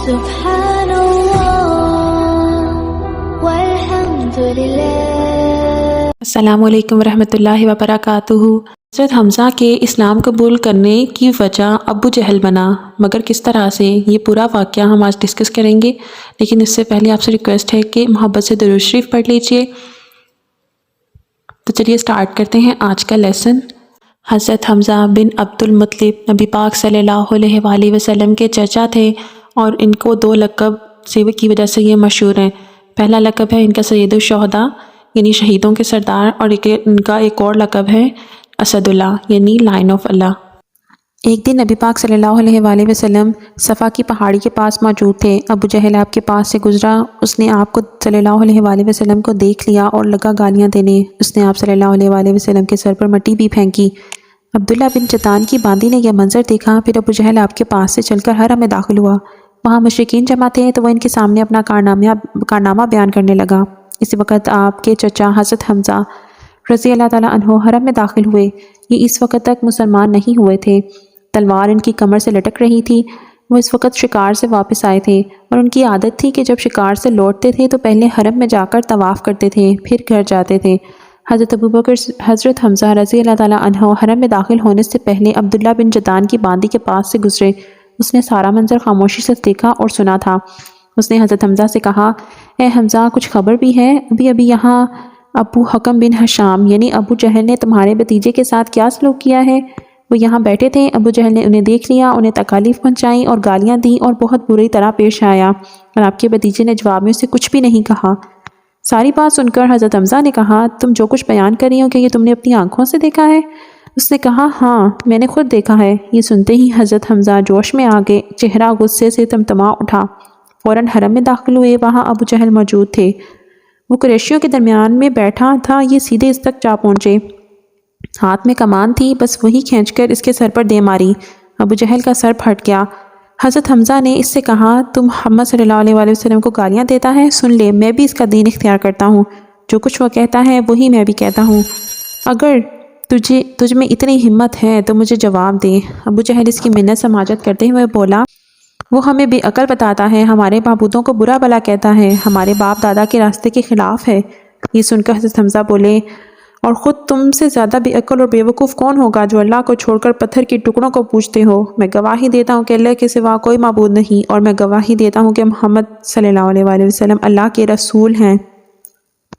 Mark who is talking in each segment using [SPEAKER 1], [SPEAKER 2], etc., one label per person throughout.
[SPEAKER 1] سبحان اللہ والحمد للہ۔
[SPEAKER 2] السلام علیکم ورحمۃ اللہ وبرکاتہ۔ حضرت حمزہ کے اسلام قبول کرنے کی وجہ ابو جہل بنا، مگر کس طرح سے، یہ پورا واقعہ ہم آج ڈسکس کریں گے۔ لیکن اس سے پہلے آپ سے ریکویسٹ ہے کہ محبت سے درود شریف پڑھ لیجئے۔ تو چلیے سٹارٹ کرتے ہیں آج کا لیسن۔ حضرت حمزہ بن عبد المطلب نبی پاک صلی اللہ علیہ وآلہ وسلم کے چچا تھے، اور ان کو دو لقب کی وجہ سے یہ مشہور ہیں۔ پہلا لقب ہے ان کا سید الشہداء یعنی شہیدوں کے سردار، اور ان کا ایک اور لقب ہے اسد اللہ یعنی لائن آف اللہ۔ ایک دن نبی پاک صلی اللہ علیہ وآلہ وسلم صفا کی پہاڑی کے پاس موجود تھے۔ ابو جہل آپ کے پاس سے گزرا، اس نے آپ کو صلی اللہ علیہ وآلہ وسلم کو دیکھ لیا اور لگا گالیاں دینے۔ اس نے آپ صلی اللہ علیہ وآلہ وسلم کے سر پر مٹی بھی پھینکی۔ عبداللہ بن جدعان کی باندی نے یہ منظر دیکھا، پھر ابو جہل آپ کے پاس سے چل کر حرم میں داخل ہوا۔ وہاں مشرکین جمع تھے تو وہ ان کے سامنے اپنا کارنامہ بیان کرنے لگا۔ اسی وقت آپ کے چچا حضرت حمزہ رضی اللہ تعالیٰ عنہ حرم میں داخل ہوئے۔ یہ اس وقت تک مسلمان نہیں ہوئے تھے۔ تلوار ان کی کمر سے لٹک رہی تھی۔ وہ اس وقت شکار سے واپس آئے تھے، اور ان کی عادت تھی کہ جب شکار سے لوٹتے تھے تو پہلے حرم میں جا کر طواف کرتے تھے، پھر گھر جاتے تھے۔ حضرت ابوبکر حضرت حمزہ رضی اللہ تعالیٰ عنہ حرم میں داخل ہونے سے پہلے عبداللہ بن جدعان کی باندی کے پاس سے گزرے۔ اس نے سارا منظر خاموشی سے دیکھا اور سنا تھا۔ اس نے حضرت حمزہ سے کہا، اے حمزہ، کچھ خبر بھی ہے؟ ابھی یہاں ابو حکم بن حشام یعنی ابو جہل نے تمہارے بھتیجے کے ساتھ کیا سلوک کیا ہے؟ وہ یہاں بیٹھے تھے، ابو جہل نے انہیں دیکھ لیا، انہیں تکالیف پہنچائیں اور گالیاں دیں اور بہت بری طرح پیش آیا، اور آپ کے بھتیجے نے جواب میں اسے کچھ بھی نہیں کہا۔ ساری بات سن کر حضرت حمزہ نے کہا، تم جو کچھ بیان کر رہی ہو کہ یہ تم نے اپنی آنکھوں سے دیکھا ہے؟ اس نے کہا، ہاں میں نے خود دیکھا ہے۔ یہ سنتے ہی حضرت حمزہ جوش میں آ گئے، چہرہ غصے سے تمتما اٹھا۔ فوراً حرم میں داخل ہوئے۔ وہاں ابو جہل موجود تھے، وہ قریشیوں کے درمیان میں بیٹھا تھا۔ یہ سیدھے اس تک جا پہنچے، ہاتھ میں کمان تھی، بس وہی کھینچ کر اس کے سر پر دے ماری۔ ابو جہل کا سر پھٹ گیا۔ حضرت حمزہ نے اس سے کہا، تم محمد صلی اللہ علیہ وآلہ وسلم کو گالیاں دیتا ہے؟ سن لے، میں بھی اس کا دین اختیار کرتا ہوں، جو کچھ وہ کہتا ہے وہی میں بھی کہتا ہوں۔ اگر تجھ میں اتنی ہمت ہے تو مجھے جواب دے۔ ابو جہل اس کی منت سماجت کرتے ہوئے بولا، وہ ہمیں بے عقل بتاتا ہے، ہمارے معبودوں کو برا بھلا کہتا ہے، ہمارے باپ دادا کے راستے کے خلاف ہے۔ یہ سن کر حضرت حمزہ بولے، اور خود تم سے زیادہ بے عقل اور بیوقوف کون ہوگا جو اللہ کو چھوڑ کر پتھر کے ٹکڑوں کو پوجتے ہو؟ میں گواہی دیتا ہوں کہ اللہ کے سوا کوئی معبود نہیں، اور میں گواہی دیتا ہوں کہ محمد صلی اللہ علیہ وآلہ وسلم اللہ کے رسول ہیں۔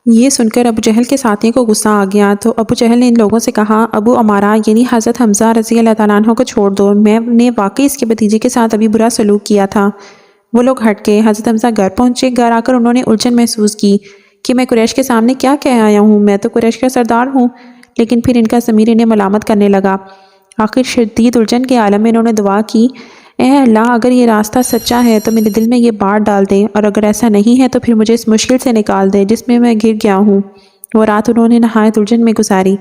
[SPEAKER 2] یہ سن کر ابو جہل کے ساتھیوں کو غصہ آ گیا، تو ابو جہل نے ان لوگوں سے کہا، ابو عمارہ یعنی حضرت حمزہ رضی اللہ تعالیٰ عنہ کو چھوڑ دو، میں نے واقعی اس کے بھتیجے کے ساتھ ابھی برا سلوک کیا تھا۔ وہ لوگ ہٹ گئے۔ حضرت حمزہ گھر پہنچے۔ گھر آ کر انہوں نے الجھن محسوس کی کہ میں قریش کے سامنے کیا کہہ آیا ہوں، میں تو قریش کا سردار ہوں۔ لیکن پھر ان کا ضمیر انہیں ملامت کرنے لگا۔ آخر شدید الجھن کے عالم میں انہوں نے دعا کی، اے اللہ، اگر یہ راستہ سچا ہے تو میرے دل میں یہ بات ڈال دے، اور اگر ایسا نہیں ہے تو پھر مجھے اس مشکل سے نکال دے جس میں گر گیا ہوں۔ وہ رات انہوں نے نہایت الجھن میں گزاری۔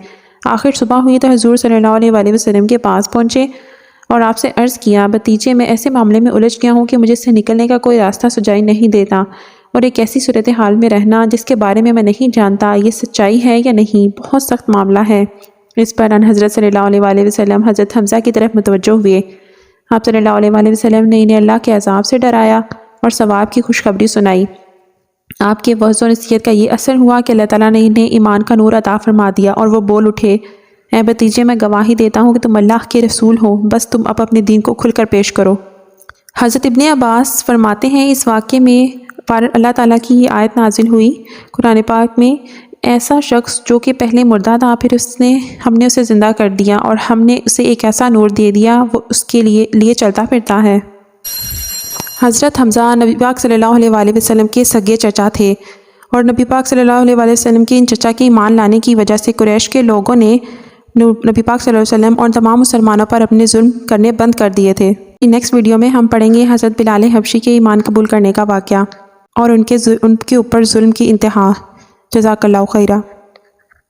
[SPEAKER 2] آخر صبح ہوئی تو حضور صلی اللہ علیہ وآلہ وسلم کے پاس پہنچے اور آپ سے عرض کیا، بھتیجے، میں ایسے معاملے میں الجھ گیا ہوں کہ مجھے اس سے نکلنے کا کوئی راستہ سجائی نہیں دیتا، اور ایک ایسی صورتحال میں رہنا جس کے بارے میں نہیں جانتا یہ سچائی ہے یا نہیں، بہت سخت معاملہ ہے۔ اس پر حضرت صلی اللہ علیہ وآلہ وسلم حضرت حمزہ کی طرف متوجہ ہوئے۔ آپ صلی اللہ علیہ وآلہ وسلم نے انہیں اللہ کے عذاب سے ڈرایا اور ثواب کی خوشخبری سنائی۔ آپ کے وعظ و نصیحت کا یہ اثر ہوا کہ اللہ تعالیٰ نے انہیں ایمان کا نور عطا فرما دیا، اور وہ بول اٹھے، اے بھتیجے، میں گواہی دیتا ہوں کہ تم اللہ کے رسول ہو، بس تم اب اپنے دین کو کھل کر پیش کرو۔ حضرت ابن عباس فرماتے ہیں، اس واقعے میں اللہ تعالیٰ کی یہ آیت نازل ہوئی قرآن پاک میں، ایسا شخص جو کہ پہلے مردہ تھا، پھر ہم نے اسے زندہ کر دیا، اور ہم نے اسے ایک ایسا نور دے دیا وہ اس کے لیے چلتا پھرتا ہے۔ حضرت حمزہ نبی پاک صلی اللہ علیہ وآلہ وسلم کے سگے چچا تھے، اور نبی پاک صلی اللہ علیہ وآلہ وسلم کے ان چچا کے ایمان لانے کی وجہ سے قریش کے لوگوں نے نبی پاک صلی اللہ علیہ وسلم اور تمام مسلمانوں پر اپنے ظلم کرنے بند کر دیے تھے۔ نیکسٹ ویڈیو میں ہم پڑھیں گے حضرت بلال حبشی کے ایمان قبول کرنے کا واقعہ اور ان کے اوپر ظلم کی انتہا۔ جزاک اللہ خیرہ۔